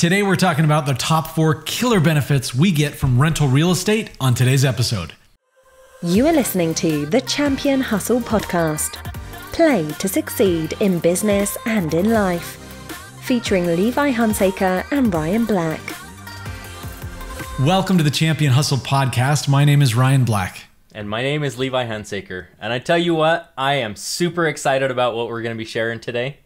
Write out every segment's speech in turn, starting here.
Today we're talking about the top 4 killer benefits we get from rental real estate on today's episode. You are listening to the Champion Hustle podcast. Play to succeed in business and in life. Featuring Levi Hunsaker and Ryan Black. Welcome to the Champion Hustle podcast. My name is Ryan Black. And my name is Levi Hunsaker. And I tell you what, I am super excited about what we're going to be sharing today.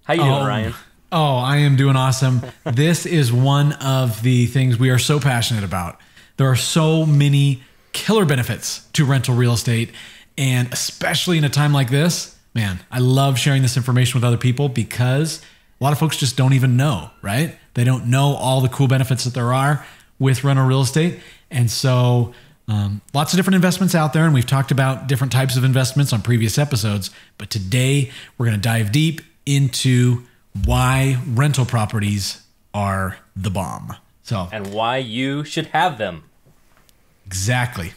How you doing, Ryan? Oh, I am doing awesome. This is one of the things we are so passionate about. There are so many killer benefits to rental real estate. And especially in a time like this, man, I love sharing this information with other people because a lot of folks just don't even know, right? They don't know all the cool benefits that there are with rental real estate. And so lots of different investments out there, and we've talked about different types of investments on previous episodes. But today we're going to dive deep into why rental properties are the bomb. And why you should have them. Exactly.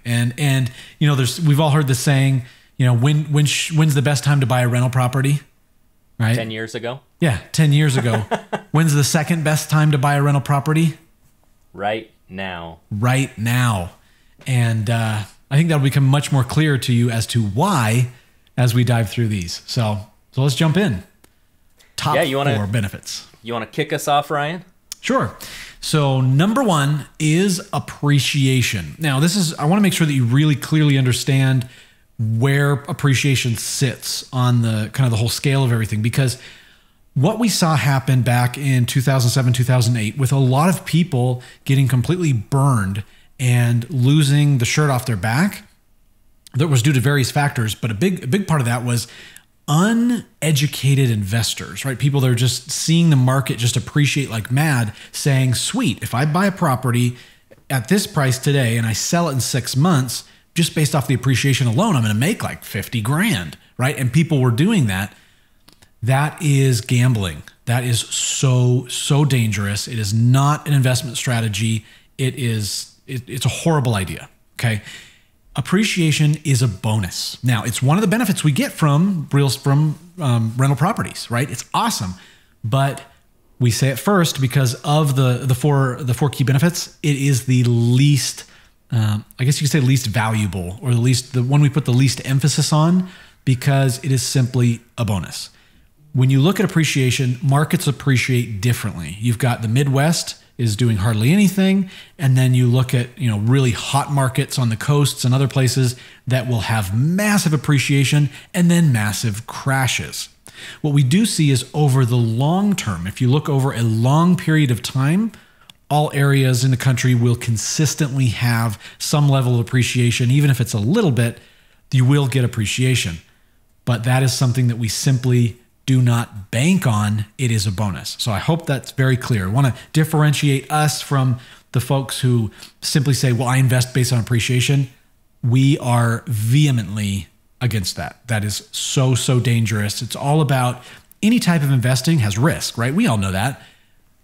And you know, we've all heard the saying, you know, when's the best time to buy a rental property? Right? 10 years ago? Yeah, 10 years ago. When's the second best time to buy a rental property? Right now. Right now. And I think that'll become much more clear to you as to why as we dive through these. So let's jump in. Top 4 benefits. You want to kick us off, Ryan? Sure. So number 1 is appreciation. Now I want to make sure that you really clearly understand where appreciation sits on the kind of the whole scale of everything, because what we saw happen back in 2007, 2008 with a lot of people getting completely burned and losing the shirt off their back, that was due to various factors, but a big part of that was uneducated investors, right? People that are just seeing the market just appreciate like mad, saying, sweet, if I buy a property at this price today and I sell it in 6 months, just based off the appreciation alone, I'm going to make like 50 grand, right? And people were doing that. That is gambling. That is so dangerous. It is not an investment strategy. It's a horrible idea. Okay. Appreciation is a bonus. Now, it's one of the benefits we get from rental properties, right? It's awesome. But we say it first because of the four key benefits. It is the least, I guess you could say least valuable, or the one we put the least emphasis on, because it is simply a bonus. When you look at appreciation, markets appreciate differently. You've got the Midwest is doing hardly anything. And then you look at, you know, really hot markets on the coasts and other places that will have massive appreciation and then massive crashes. What we do see is over the long term, if you look over a long period of time, all areas in the country will consistently have some level of appreciation. Even if it's a little bit, you will get appreciation. But that is something that we simply do not bank on. It is a bonus. So I hope that's very clear. I want to differentiate us from the folks who simply say, well, I invest based on appreciation. We are vehemently against that. That is so dangerous. It's all about any type of investing has risk, right? We all know that.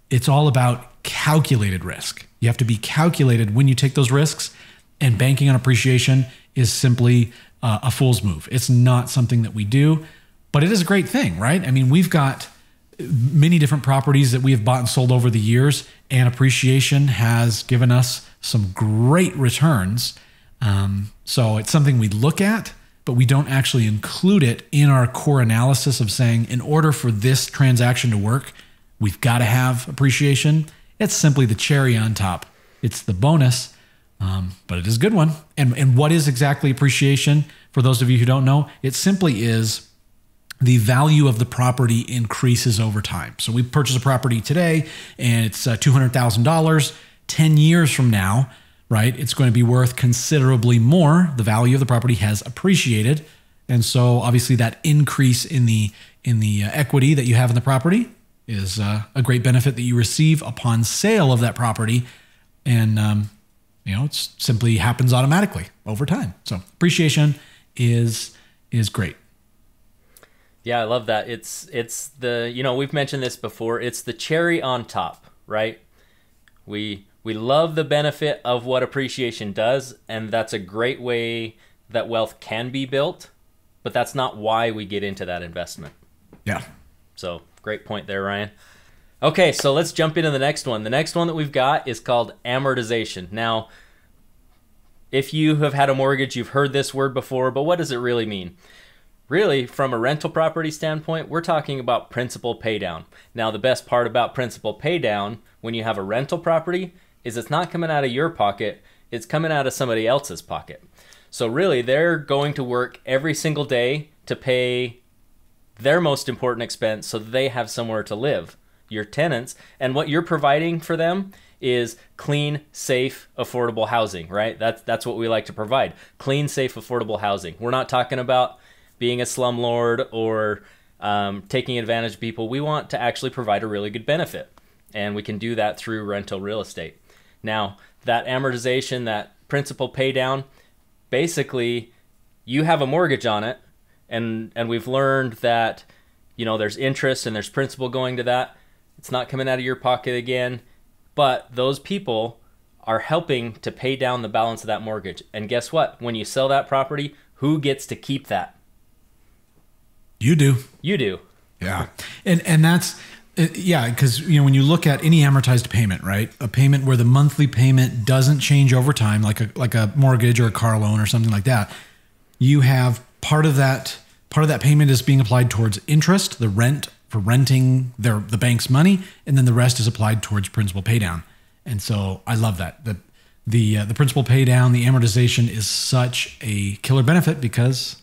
It's all about calculated risk. You have to be calculated when you take those risks, and banking on appreciation is simply a fool's move. It's not something that we do. But it is a great thing, right? I mean, we've got many different properties that we have bought and sold over the years, and appreciation has given us some great returns. So it's something we look at, but we don't actually include it in our core analysis of saying, in order for this transaction to work, we've got to have appreciation. It's simply the cherry on top. It's the bonus, but it is a good one. And what is exactly appreciation? For those of you who don't know, it simply is the value of the property increases over time. So we purchase a property today and it's $200,000. 10 years from now, right, it's going to be worth considerably more. The value of the property has appreciated. And so obviously that increase in the equity that you have in the property is a great benefit that you receive upon sale of that property. And, you know, it simply happens automatically over time. So appreciation is great. Yeah, I love that. It's the, you know, we've mentioned this before. It's the cherry on top, right? We love the benefit of what appreciation does, and that's a great way that wealth can be built, but that's not why we get into that investment. Yeah. So great point there, Ryan. Okay, so let's jump into the next one. The next one that we've got is called amortization. Now, if you have had a mortgage, you've heard this word before, but what does it really mean? Really, from a rental property standpoint, we're talking about principal paydown. Now, the best part about principal paydown when you have a rental property is it's not coming out of your pocket, it's coming out of somebody else's pocket. So really, they're going to work every single day to pay their most important expense so that they have somewhere to live, your tenants. And what you're providing for them is clean, safe, affordable housing, right? That's what we like to provide. Clean, safe, affordable housing. We're not talking about being a slumlord or taking advantage of people. We want to actually provide a really good benefit. And we can do that through rental real estate. Now, that amortization, that principal pay down, basically you have a mortgage on it, and we've learned that, you know, there's interest and there's principal going to that. It's not coming out of your pocket again, but those people are helping to pay down the balance of that mortgage. And guess what? When you sell that property, who gets to keep that? You do. You do. Yeah. And that's, yeah, because, you know, when you look at any amortized payment, right? A payment where the monthly payment doesn't change over time, like a mortgage or a car loan or something like that, you have part of that payment is being applied towards interest, the rent for renting the bank's money, and then the rest is applied towards principal pay down. And so I love that. The principal pay down, the amortization is such a killer benefit because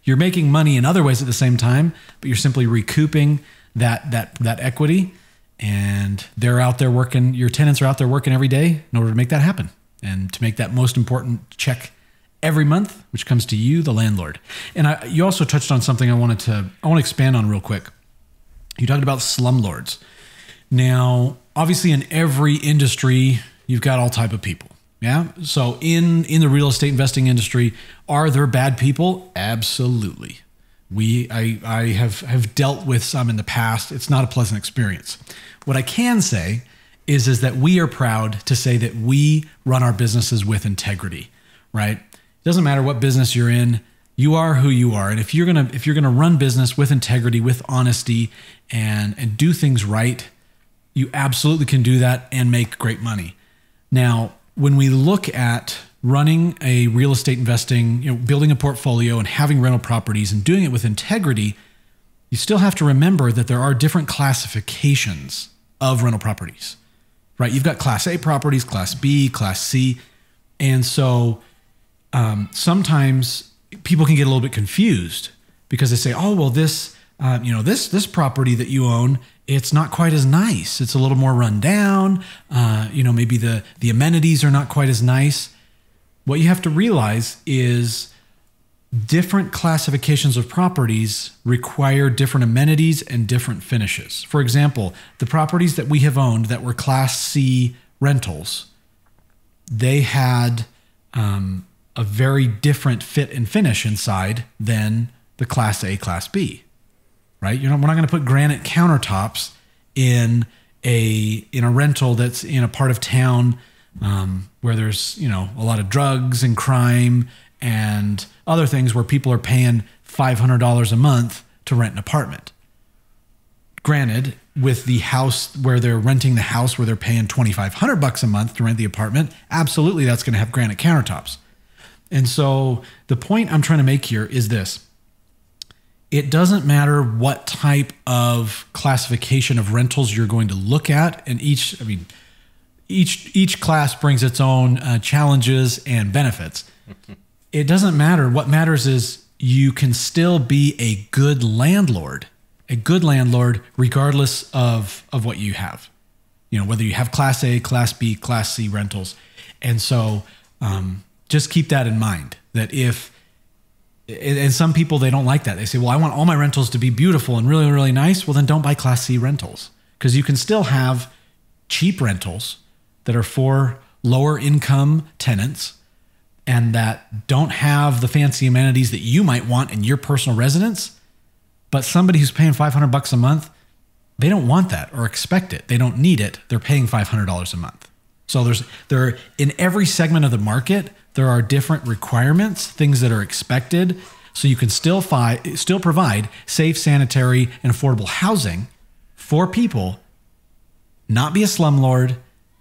you're making money in other ways at the same time, but you're simply recouping that equity, and they're out there working. Your tenants are out there working every day in order to make that happen and to make that most important check every month, which comes to you, the landlord. And you also touched on something I want to expand on real quick. You talked about slumlords. Now, obviously, in every industry, you've got all type of people. Yeah. So in the real estate investing industry, are there bad people? Absolutely. I have dealt with some in the past. It's not a pleasant experience. What I can say is that we are proud to say that we run our businesses with integrity, right? It doesn't matter what business you're in. You are who you are. And if you're gonna run business with integrity, with honesty, and do things right, you absolutely can do that and make great money. Now, when we look at running a real estate investing, you know, building a portfolio and having rental properties and doing it with integrity, you still have to remember that there are different classifications of rental properties, right? You've got Class A properties, Class B, Class C. And so sometimes people can get a little bit confused because they say, oh, well, this property that you own, it's not quite as nice. It's a little more run down. Maybe the amenities are not quite as nice. What you have to realize is different classifications of properties require different amenities and different finishes. For example, the properties that we have owned that were Class C rentals, they had a very different fit and finish inside than the Class A, Class B. Right? We're not going to put granite countertops in a rental that's in a part of town where there's, a lot of drugs and crime and other things where people are paying $500 a month to rent an apartment. Granted, with the house where they're renting the house where they're paying $2,500 a month to rent the apartment, absolutely that's going to have granite countertops. And so the point I'm trying to make here is this. It doesn't matter what type of classification of rentals you're going to look at, and each class brings its own challenges and benefits. It doesn't matter. What matters is you can still be a good landlord regardless of what you have. Whether you have Class A, Class B, Class C rentals. And so just keep that in mind, that and some people, they don't like that. They say, well, I want all my rentals to be beautiful and really, really nice. Well, then don't buy Class C rentals, because you can still have cheap rentals that are for lower income tenants and that don't have the fancy amenities that you might want in your personal residence. But somebody who's paying $500 a month, they don't want that or expect it. They don't need it. They're paying $500 a month. So there in every segment of the market, there are different requirements, things that are expected, so you can still provide safe, sanitary, and affordable housing for people, not be a slumlord,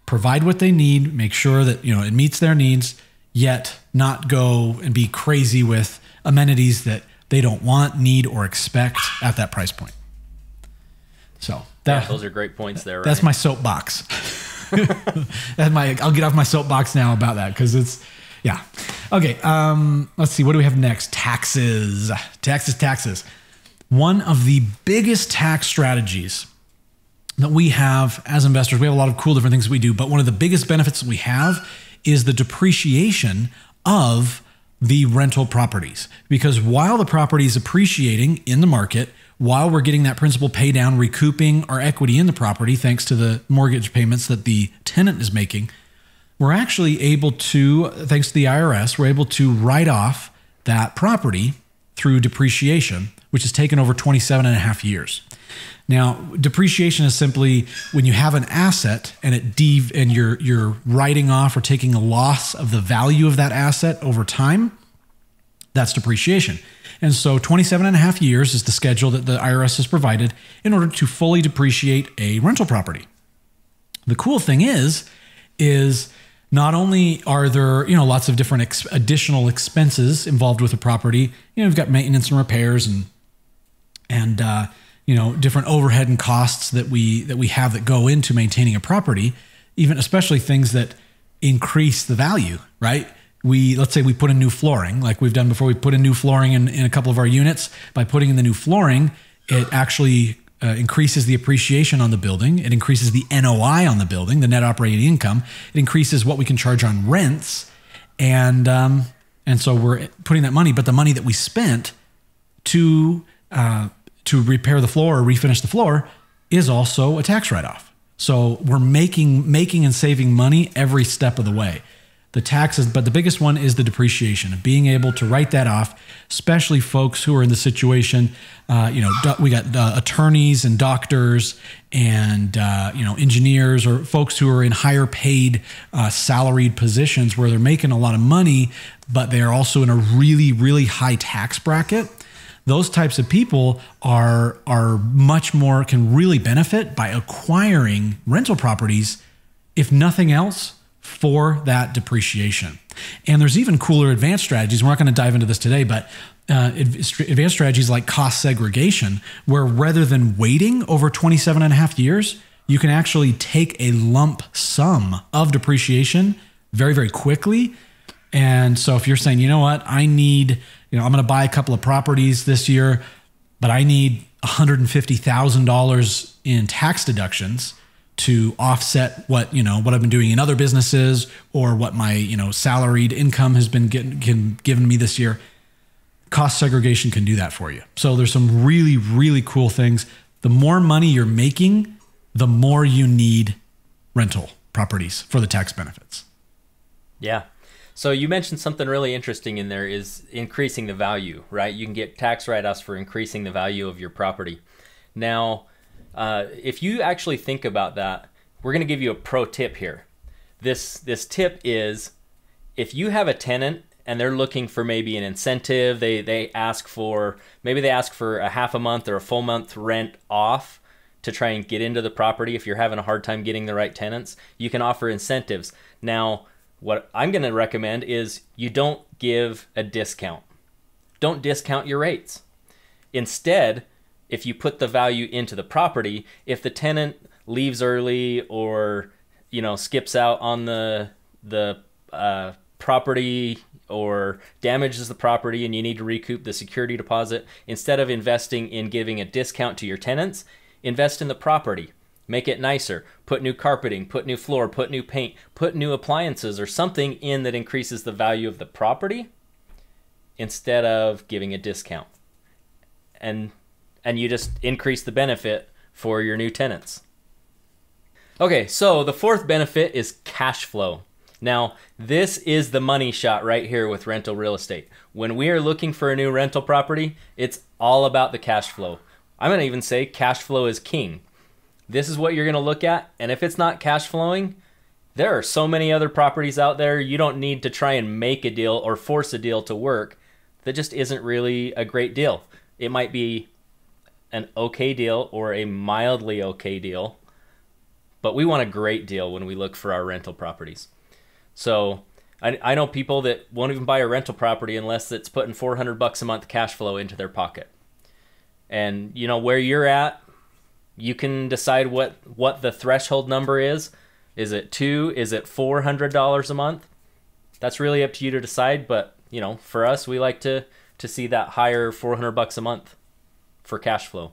provide what they need, make sure that, it meets their needs, yet not go and be crazy with amenities that they don't want, need, or expect at that price point. So those are great points there. Right? That's my soapbox. I'll get off my soapbox now about that because it's, yeah. Okay. Let's see. What do we have next? Taxes. One of the biggest tax strategies that we have as investors, we have a lot of cool different things that we do, but one of the biggest benefits that we have is the depreciation of the rental properties. Because while the property is appreciating in the market, while we're getting that principal pay down, recouping our equity in the property, thanks to the mortgage payments that the tenant is making, we're actually able to, thanks to the IRS, we're able to write off that property through depreciation, which has taken over 27 and a half years. Now, depreciation is simply when you have an asset and you're writing off or taking a loss of the value of that asset over time. That's depreciation. And so 27 and a half years is the schedule that the IRS has provided in order to fully depreciate a rental property. The cool thing is not only are there, lots of different additional expenses involved with a property, you've got maintenance and repairs and different overhead and costs that we have that go into maintaining a property, even especially things that increase the value, right? Let's say we put in new flooring, like we've done before. We put in new flooring in a couple of our units. By putting in the new flooring, it actually increases the appreciation on the building. It increases the NOI on the building, the net operating income. It increases what we can charge on rents. And so we're putting that money, but the money that we spent to repair the floor or refinish the floor is also a tax write-off. So we're making and saving money every step of the way. The taxes, but the biggest one is the depreciation of being able to write that off, especially folks who are in the situation. We got attorneys and doctors and engineers or folks who are in higher paid salaried positions where they're making a lot of money, but they're also in a really, really high tax bracket. Those types of people are much more, can really benefit by acquiring rental properties, if nothing else, for that depreciation. And there's even cooler advanced strategies. We're not going to dive into this today, but advanced strategies like cost segregation, where rather than waiting over 27 and a half years, you can actually take a lump sum of depreciation very, very quickly. And so if you're saying, you know what, I'm going to buy a couple of properties this year, but I need $150,000 in tax deductions to offset what I've been doing in other businesses or what my, salaried income has been given me this year. Cost segregation can do that for you. So there's some really, really cool things. The more money you're making, the more you need rental properties for the tax benefits. Yeah. So you mentioned something really interesting in there is increasing the value, right? You can get tax write-offs for increasing the value of your property. Now, if you actually think about that, we're going to give you a pro tip here. This tip is if you have a tenant and they're looking for maybe an incentive, they ask for a half a month or a full month rent off to try and get into the property. If you're having a hard time getting the right tenants, you can offer incentives. Now, what I'm going to recommend is you don't give a discount. Don't discount your rates. Instead, if you put the value into the property, if the tenant leaves early or skips out on the property or damages the property and you need to recoup the security deposit, instead of investing in giving a discount to your tenants, invest in the property. Make it nicer. Put new carpeting, put new floor, put new paint, put new appliances or something in that increases the value of the property instead of giving a discount. And you just increase the benefit for your new tenants. Okay, so the fourth benefit is cash flow. Now, this is the money shot right here with rental real estate. When we are looking for a new rental property, it's all about the cash flow. I'm going to even say cash flow is king. This is what you're going to look at, and if it's not cash flowing, there are so many other properties out there. You don't need to try and make a deal or force a deal to work. That just isn't really a great deal. It might be an okay deal or a mildly okay deal, but we want a great deal when we look for our rental properties. So I know people that won't even buy a rental property unless it's putting $400 a month cash flow into their pocket. And you know where you're at, you can decide what the threshold number is. Is it $200? Is it $400 a month? That's really up to you to decide. But you know, for us, we like to see that higher $400 a month for cash flow.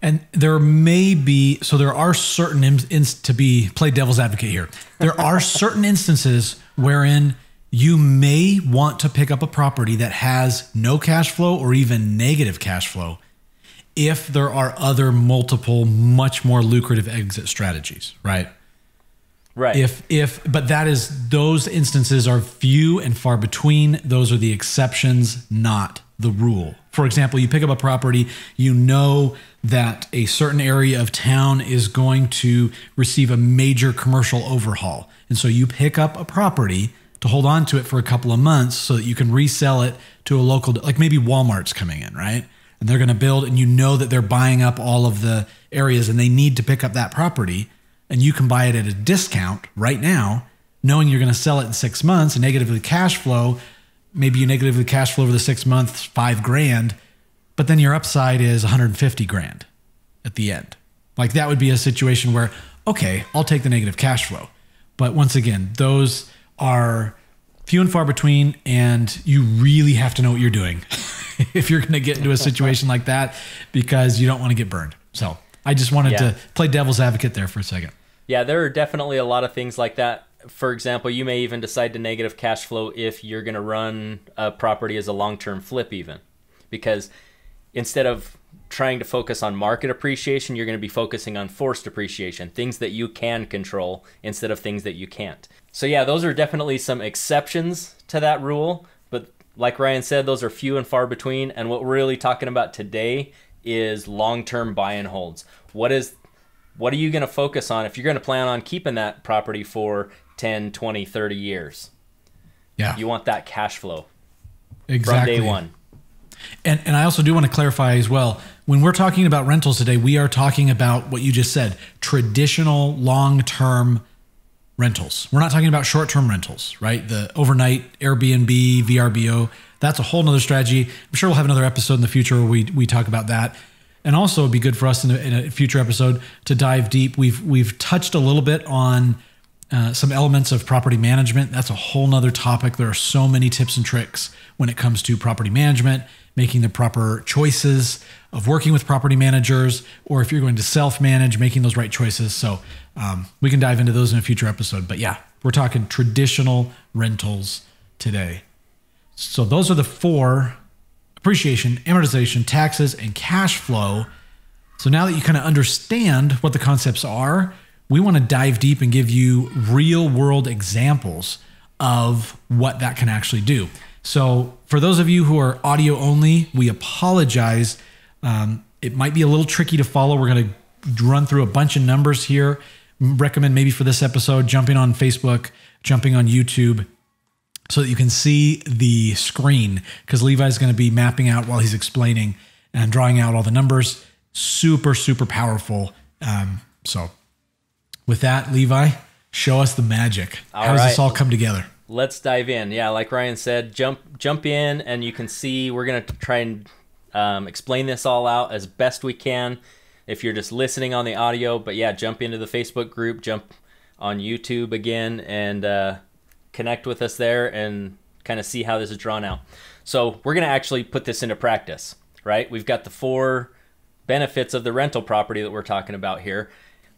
And there may be, so there are certain, to play devil's advocate here, there are certain instances wherein you may want to pick up a property that has no cash flow or even negative cash flow if there are other multiple, much more lucrative exit strategies, right? Right. But those instances are few and far between. Those are the exceptions, not the rule. For example, you pick up a property, you know that a certain area of town is going to receive a major commercial overhaul. And so you pick up a property to hold on to it for a couple of months so that you can resell it to a local, like maybe Walmart's coming in, right? And they're going to build, and you know that they're buying up all of the areas and they need to pick up that property, and you can buy it at a discount right now, knowing you're going to sell it in 6 months and negatively cash flow. Maybe you negatively cash flow over the 6 months, $5,000, but then your upside is 150 grand at the end. Like that would be a situation where, okay, I'll take the negative cash flow. But once again, those are few and far between, and you really have to know what you're doing if you're going to get into a situation like that, because you don't want to get burned. So I just wanted to play devil's advocate there for a second. Yeah, there are definitely a lot of things like that. For example, you may even decide to negative cash flow if you're going to run a property as a long-term flip even. Because instead of trying to focus on market appreciation, you're going to be focusing on forced appreciation, things that you can control instead of things that you can't. So yeah, those are definitely some exceptions to that rule. But like Ryan said, those are few and far between. And what we're really talking about today is long-term buy and holds. What are you going to focus on if you're going to plan on keeping that property for 10, 20, 30 years? Yeah. You want that cash flow exactly from day one. And I also do want to clarify as well, when we're talking about rentals today, we are talking about what you just said, traditional long-term rentals. We're not talking about short-term rentals, right? The overnight Airbnb, VRBO, that's a whole nother strategy. I'm sure we'll have another episode in the future where we talk about that. And also it'd be good for us in a future episode to dive deep. We've touched a little bit on some elements of property management. That's a whole nother topic. There are so many tips and tricks when it comes to property management, making the proper choices of working with property managers, or if you're going to self-manage, making those right choices. So we can dive into those in a future episode. But yeah, we're talking traditional rentals today. So those are the 4: appreciation, amortization, taxes, and cash flow. So now that you kind of understand what the concepts are, we want to dive deep and give you real world examples of what that can actually do. So for those of you who are audio only, we apologize. It might be a little tricky to follow. We're going to run through a bunch of numbers here. Recommend maybe for this episode, jumping on Facebook, jumping on YouTube, so that you can see the screen, because Levi's going to be mapping out while he's explaining and drawing out all the numbers. Super, super powerful. So with that, Levi, show us the magic. How does this all come together? Let's dive in. Yeah, like Ryan said, jump in, and you can see we're going to try and explain this all out as best we can if you're just listening on the audio. But yeah, jump into the Facebook group, jump on YouTube again, and connect with us there and kind of see how this is drawn out. So we're going to actually put this into practice, right? We've got the 4 benefits of the rental property that we're talking about here.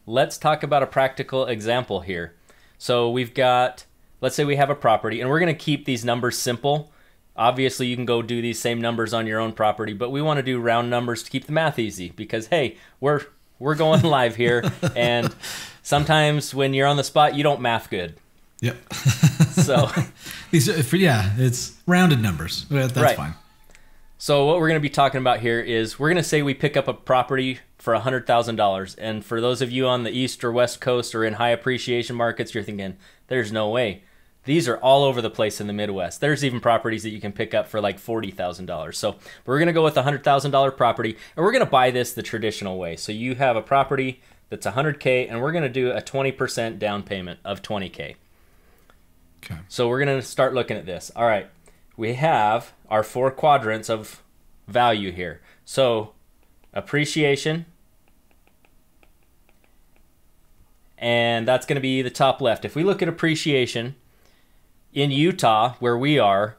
Let's talk about a practical example here. So we've got, let's say we have a property, and we're going to keep these numbers simple. Obviously, you can go do these same numbers on your own property, but we want to do round numbers to keep the math easy, because hey, we're going live here, and sometimes when you're on the spot, you don't math good. Yep. So it's rounded numbers. That's right. Fine. So what we're going to be talking about here is we're going to say we pick up a property for $100,000. And for those of you on the East or West Coast or in high appreciation markets, you're thinking, there's no way. These are all over the place in the Midwest. There's even properties that you can pick up for like $40,000. So we're going to go with a $100,000 property, and we're going to buy this the traditional way. So you have a property that's $100K, and we're going to do a 20% down payment of $20K. Okay. So we're going to start looking at this. All right. We have our 4 quadrants of value here. So appreciation, and that's going to be the top left. If we look at appreciation, in Utah, where we are,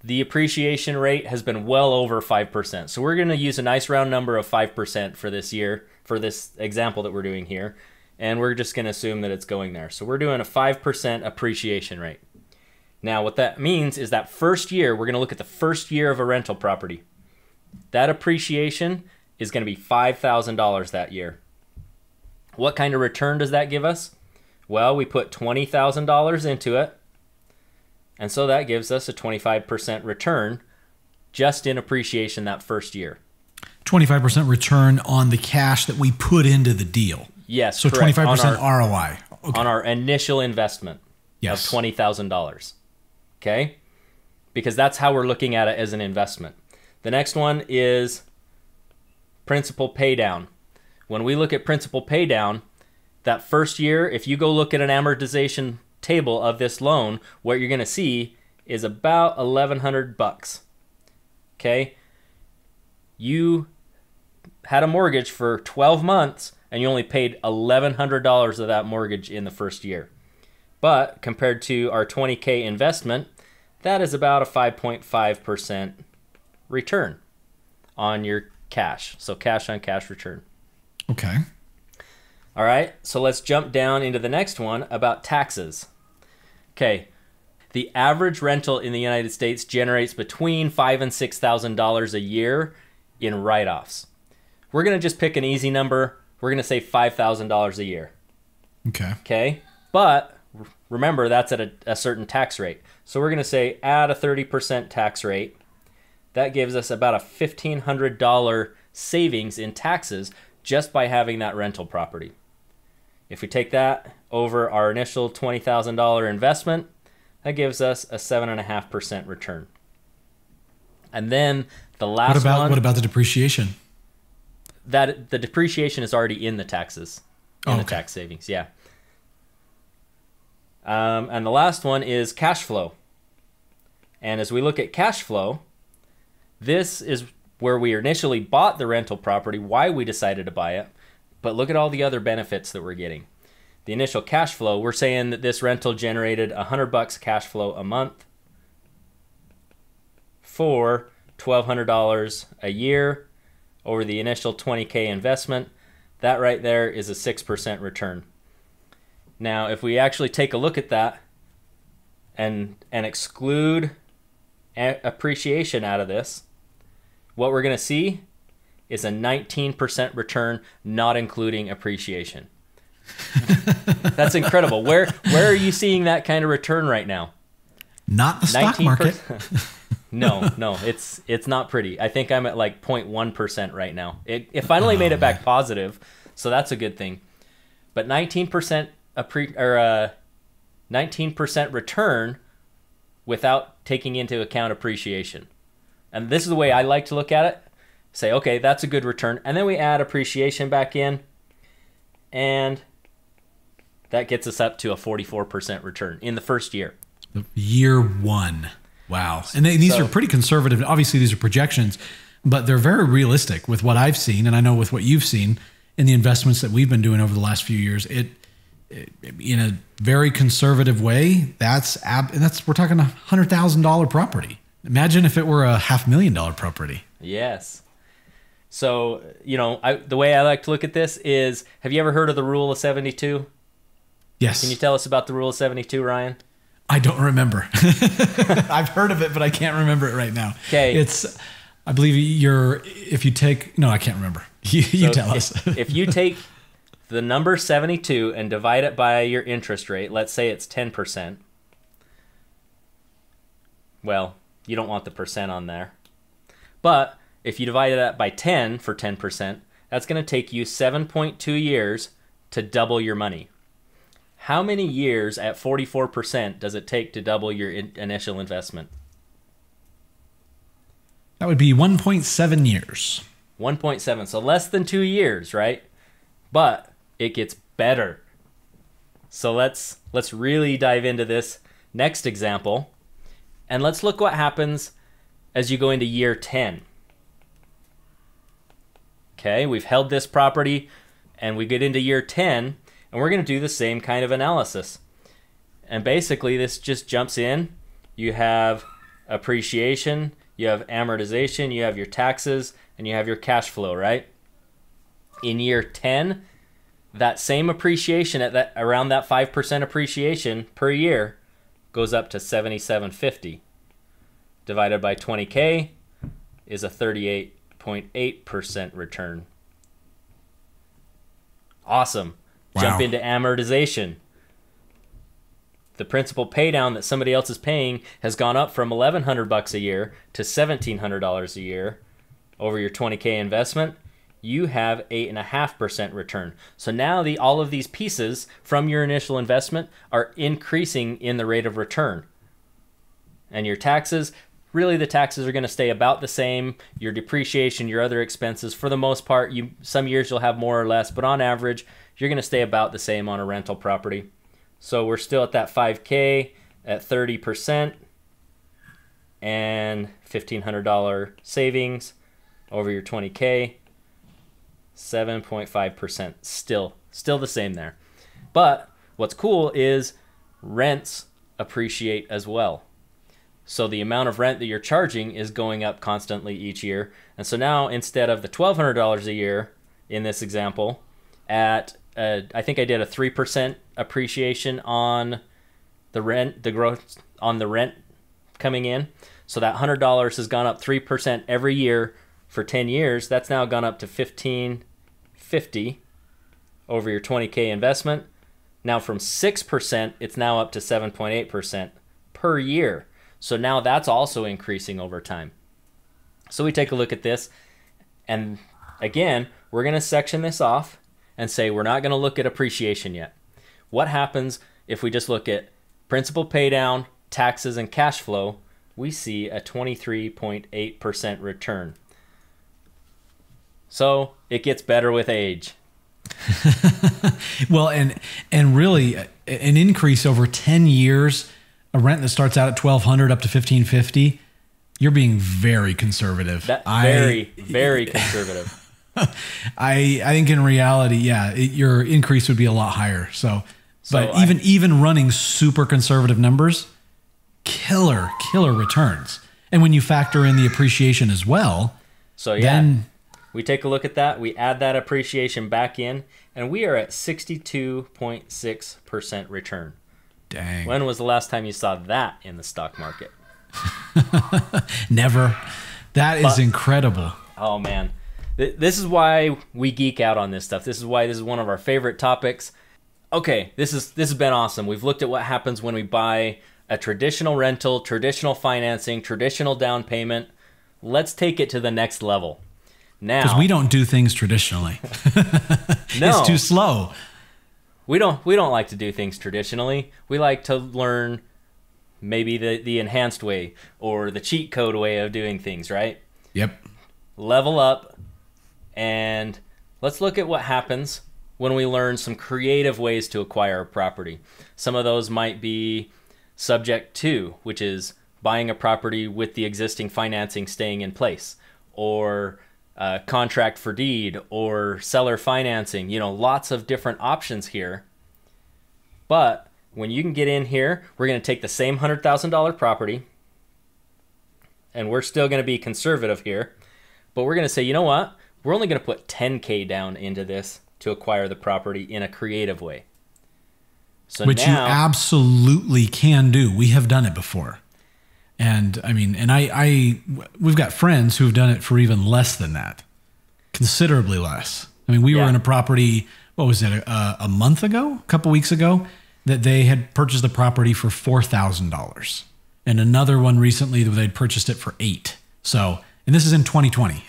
the appreciation rate has been well over 5%. So we're going to use a nice round number of 5% for this year, for this example that we're doing here. And we're just going to assume that it's going there. So we're doing a 5% appreciation rate. Now, what that means is that first year, we're going to look at the first year of a rental property. That appreciation is going to be $5,000 that year. What kind of return does that give us? Well, we put $20,000 into it. And so that gives us a 25% return just in appreciation that first year. 25% return on the cash that we put into the deal. Yes, so correct. 25% ROI. Okay. On our initial investment of $20,000. Okay? Because that's how we're looking at it as an investment. The next one is principal pay down. When we look at principal pay down, that first year, if you go look at an amortization table of this loan, what you're going to see is about $1,100. Okay? You had a mortgage for 12 months and you only paid $1,100 of that mortgage in the first year. But compared to our $20K investment, that is about a 5.5% return on your cash. So cash on cash return. Okay. All right, so let's jump down into the next one about taxes. Okay, the average rental in the United States generates between $5,000 and $6,000 a year in write-offs. We're going to just pick an easy number. We're going to say $5,000 a year. Okay. Okay, but remember that's at a certain tax rate. So we're going to say add a 30% tax rate. That gives us about a $1,500 savings in taxes just by having that rental property. If we take that over our initial $20,000 investment, that gives us a 7.5% return. And then the last one. What about the depreciation? That the depreciation is already in the taxes, the tax savings, yeah. And the last one is cash flow. And as we look at cash flow, this is where we initially bought the rental property, why we decided to buy it. But look at all the other benefits that we're getting. The initial cash flow, we're saying that this rental generated $100 cash flow a month for $1,200 a year over the initial $20K investment. That right there is a 6% return. Now, if we actually take a look at that and exclude appreciation out of this, what we're going to see is a 19% return, not including appreciation. That's incredible. Where are you seeing that kind of return right now? Not the stock market. No, it's not pretty. I think I'm at like 0.1% right now. It finally made it back positive, so that's a good thing. But 19% 19% return without taking into account appreciation. And this is the way I like to look at it. Say, okay, that's a good return. And then we add appreciation back in. And that gets us up to a 44% return in the first year. Year one. Wow. And these are pretty conservative. Obviously, these are projections, but they're very realistic with what I've seen. And I know with what you've seen in the investments that we've been doing over the last few years, it in a very conservative way, we're talking $100,000 property. Imagine if it were a $500,000 property. Yes. So, the way I like to look at this is, have you ever heard of the rule of 72? Yes. Can you tell us about the rule of 72, Ryan? I don't remember. I've heard of it, but I can't remember it right now. Okay. I believe I can't remember. You tell us. If you take the number 72 and divide it by your interest rate, let's say it's 10%. Well, you don't want the percent on there. But if you divide that by 10 for 10%, that's going to take you 7.2 years to double your money. How many years at 44% does it take to double your initial investment? That would be 1.7 years. 1.7, so less than 2 years, right? But it gets better. So let's really dive into this next example, and let's look what happens as you go into year 10. Okay, we've held this property, and we get into year 10, and we're going to do the same kind of analysis. And basically, this just jumps in. You have appreciation, you have amortization, you have your taxes, and you have your cash flow, right? In year 10, that same appreciation at around that 5% appreciation per year goes up to $7,750. Divided by 20K is a 38.8% return. Awesome. Wow. Jump into amortization. The principal pay down that somebody else is paying has gone up from $1,100 a year to $1,700 a year over your 20K investment. You have 8.5% return. So now all of these pieces from your initial investment are increasing in the rate of return. And your taxes, really the taxes are going to stay about the same. Your depreciation, your other expenses, for the most part, some years you'll have more or less, but on average, you're going to stay about the same on a rental property. So we're still at that 5K at 30% and $1,500 savings over your 20K. 7.5%, still the same there. But what's cool is rents appreciate as well. So the amount of rent that you're charging is going up constantly each year. And so now instead of the $1,200 a year in this example, I think I did a 3% appreciation on the rent, the growth on the rent coming in. So that $100 has gone up 3% every year for 10 years. That's now gone up to $1,550 over your 20K investment. Now from 6%, it's now up to 7.8% per year. So now that's also increasing over time. So we take a look at this, and again, we're going to section this off and say we're not going to look at appreciation yet. What happens if we just look at principal pay down, taxes, and cash flow? We see a 23.8% return. So it gets better with age. Well, and really an increase over 10 years, a rent that starts out at $1,200 up to $1,550. You're being very conservative. Very conservative. I think in reality, yeah, your increase would be a lot higher. But even running super conservative numbers, killer returns. And when you factor in the appreciation as well, then we take a look at that, we add that appreciation back in, and we are at 62.6% return. Dang. When was the last time you saw that in the stock market? Never. That is incredible. Oh man. This is why we geek out on this stuff. This is why this is one of our favorite topics. Okay, this has been awesome. We've looked at what happens when we buy a traditional rental, traditional financing, traditional down payment. Let's take it to the next level. Now, because we don't do things traditionally. No, it's too slow. We don't like to do things traditionally. We like to learn maybe the enhanced way or the cheat code way of doing things, right? Yep. Level up, and let's look at what happens when we learn some creative ways to acquire a property. Some of those might be subject to, which is buying a property with the existing financing staying in place, or contract for deed, or seller financing. Lots of different options here. But when you can get in here, we're going to take the same $100,000 property, and we're still going to be conservative here, but we're going to say, you know what? We're only going to put $10K down into this to acquire the property in a creative way. So which you absolutely can do. We have done it before. And I mean, we've got friends who've done it for even less than that, considerably less. I mean, we were in a property, what was it, a month ago, a couple weeks ago, that they had purchased the property for $4,000, and another one recently that they'd purchased it for $8,000. So, and this is in 2020.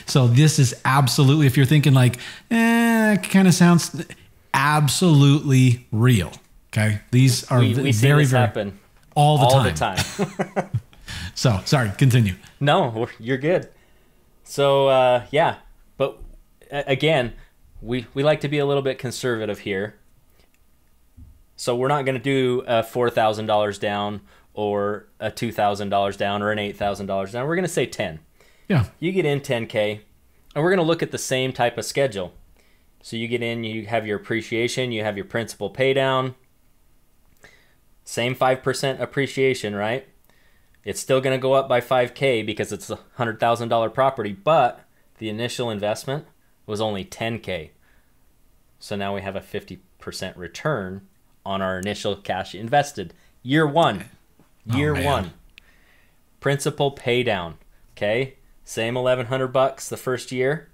So this is absolutely, if you're thinking like, kind of sounds, absolutely real. Okay. These are we see very, this very happen all the all time. the time. So sorry, continue. No, you're good. So, yeah, but again, we like to be a little bit conservative here. So we're not going to do a $4,000 down or a $2,000 down or an $8,000 down. We're going to say 10. Yeah. You get in 10K, and we're going to look at the same type of schedule. So you get in, you have your appreciation, you have your principal pay down, same 5% appreciation, right? It's still going to go up by 5K because it's a $100,000 property, but the initial investment was only 10K. So now we have a 50% return on our initial cash invested. Year one. Year one. Principal pay down. Okay? Same $1,100 the first year,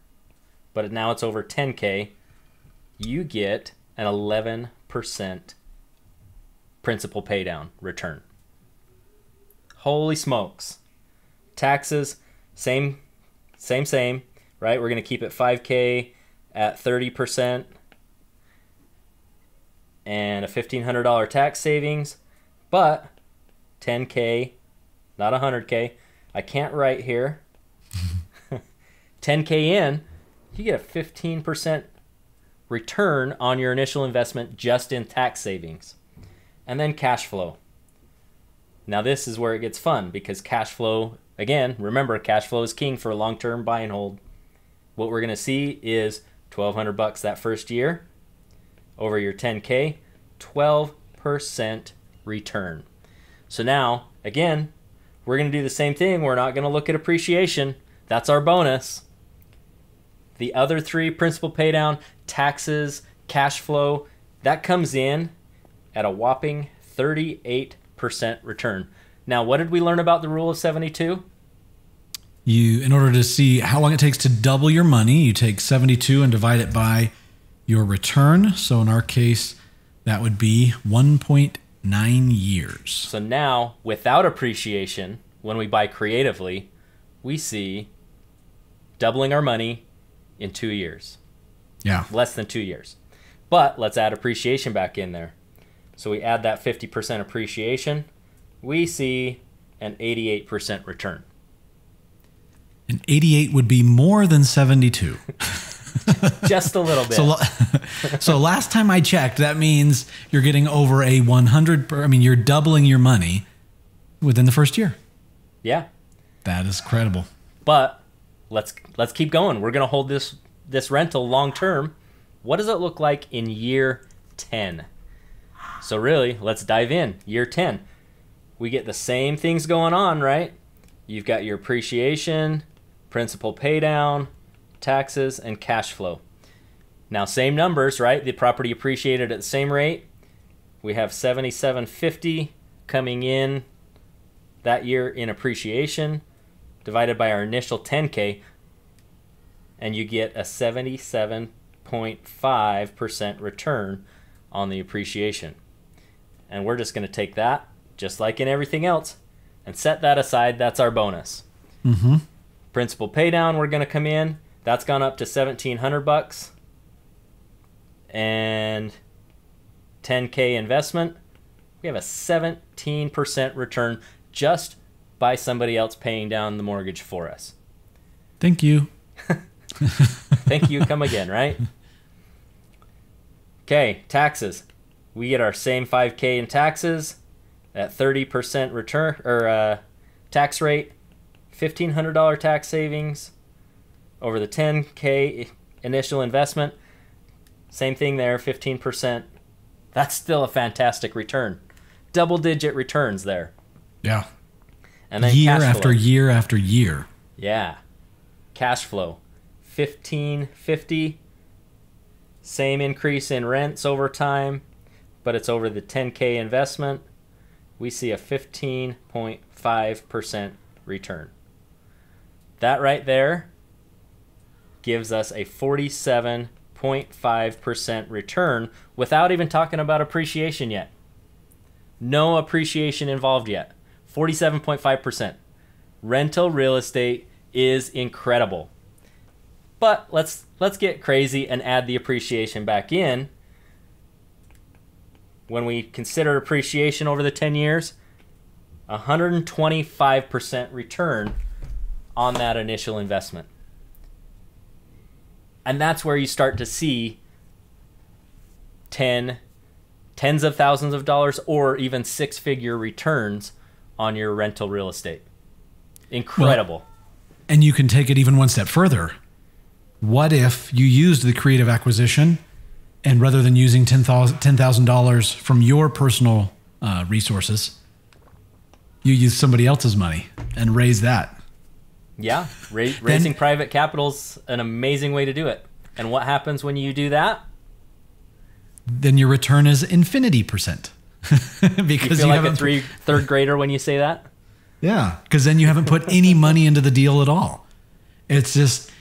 but now it's over 10K. You get an 11% principal pay down return. Holy smokes. Taxes, same, right? We're going to keep it 5K at 30% and a $1,500 tax savings, but 10K, not 100K. I can't write here. 10K in, you get a 15% return on your initial investment just in tax savings. And then cash flow. Now this is where it gets fun because cash flow, again, remember cash flow is king for a long-term buy and hold. What we're going to see is $1,200 that first year over your 10K, 12% return. So now, again, we're going to do the same thing. We're not going to look at appreciation. That's our bonus. The other three, principal pay down, taxes, cash flow, that comes in at a whopping 38% return. Now, what did we learn about the rule of 72? In order to see how long it takes to double your money, you take 72 and divide it by your return. So in our case, that would be 1.9 years. So now, without appreciation, when we buy creatively, we see doubling our money in 2 years. Yeah. Less than 2 years. But let's add appreciation back in there. So we add that 50% appreciation. We see an 88% return. And 88 would be more than 72. Just a little bit. So last time I checked, that means you're getting over a 100, you're doubling your money within the first year. Yeah. That is credible. But let's keep going. We're going to hold this rental long term. What does it look like in year 10? So really, let's dive in. Year 10. We get the same things going on, right? You've got your appreciation, principal pay down, taxes, and cash flow. Now, same numbers, right? The property appreciated at the same rate. We have $77.50 coming in that year in appreciation, divided by our initial 10K, and you get a 77.5% return on the appreciation. And we're just going to take that, just like in everything else, and set that aside. That's our bonus. Mm-hmm. Principal pay down, we're going to come in. That's gone up to $1,700. And 10K investment, we have a 17% return just by somebody else paying down the mortgage for us. Thank you. Thank you. Come again, right? Okay, taxes. We get our same 5K in taxes at 30% return or tax rate, $1,500 tax savings over the 10K initial investment. Same thing there, 15%. That's still a fantastic return. Double-digit returns there. Yeah. And then year cash after flow. year after year. Yeah. Cash flow, $1,550. Same increase in rents over time, but it's over the 10K investment. We see a 15.5% return. That right there gives us a 47.5% return without even talking about appreciation yet. No appreciation involved yet. 47.5%. Rental real estate is incredible. But let's get crazy and add the appreciation back in. when we consider appreciation over the 10 years, 125% return on that initial investment. And that's where you start to see tens of thousands of dollars or even six-figure returns on your rental real estate. Incredible. Well, and you can take it even one step further. What if you used the creative acquisition, and rather than using $10,000 from your personal resources, you use somebody else's money and raise that? Yeah, raising private capital's an amazing way to do it. And what happens when you do that? Then your return is infinity percent. Because you feel like a third grader when you say that? Yeah, because then you haven't put any money into the deal at all. It's just,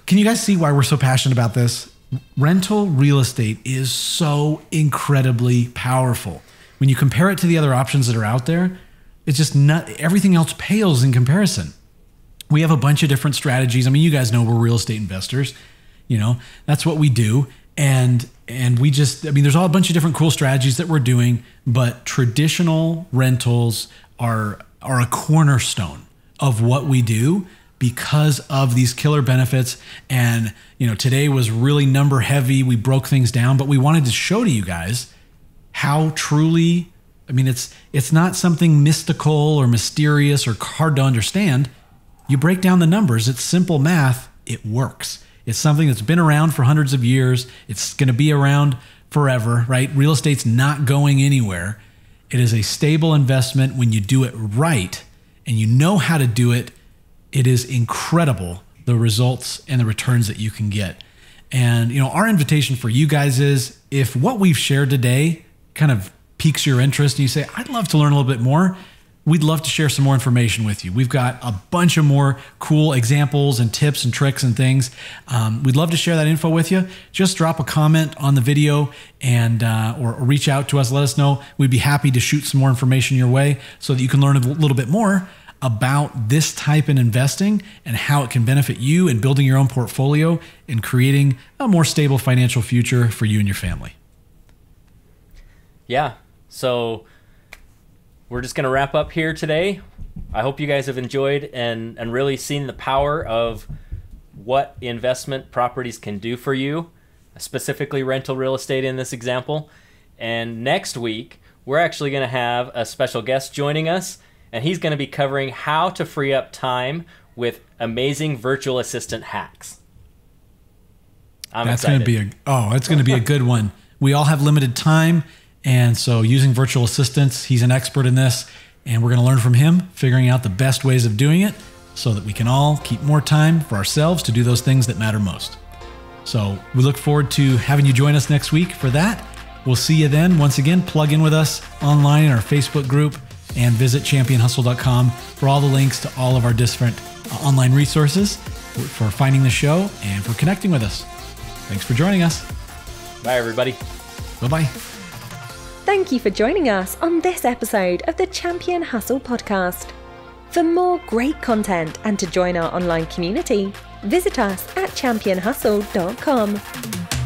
can you guys see why we're so passionate about this? Rental real estate is so incredibly powerful. When you compare it to the other options that are out there, it's just not, everything else pales in comparison. We have a bunch of different strategies. I mean, you guys know we're real estate investors. You know, that's what we do. And we just, I mean, there's all a bunch of different cool strategies that we're doing, but traditional rentals are a cornerstone of what we do because of these killer benefits. And, you know, today was really number heavy. We broke things down, but we wanted to show to you guys how truly, I mean, it's not something mystical or mysterious or hard to understand. You break down the numbers, it's simple math, it works. It's something that's been around for hundreds of years. It's going to be around forever, right? Real estate's not going anywhere. It is a stable investment when you do it right and you know how to do it. It is incredible, the results and the returns that you can get. And, you know, our invitation for you guys is, if what we've shared today kind of piques your interest and you say, I'd love to learn a little bit more, we'd love to share some more information with you. We've got a bunch of more cool examples and tips and tricks and things. We'd love to share that info with you. Just drop a comment on the video and or reach out to us. Let us know. We'd be happy to shoot some more information your way so that you can learn a little bit more about this type in investing and how it can benefit you in building your own portfolio and creating a more stable financial future for you and your family. Yeah. So we're just going to wrap up here today. I hope you guys have enjoyed and really seen the power of what investment properties can do for you, specifically rental real estate in this example. And next week, we're actually going to have a special guest joining us, and he's going to be covering how to free up time with amazing virtual assistant hacks. That's going to be it's going to be a good one. We all have limited time. And so using virtual assistants, he's an expert in this, and we're going to learn from him, figuring out the best ways of doing it so that we can all keep more time for ourselves to do those things that matter most. So we look forward to having you join us next week for that. We'll see you then. Once again, plug in with us online in our Facebook group and visit championhustle.com for all the links to all of our different online resources for finding the show and for connecting with us. Thanks for joining us. Bye, everybody. Bye-bye. Thank you for joining us on this episode of the Champion Hustle podcast. For more great content and to join our online community, visit us at championhustle.com.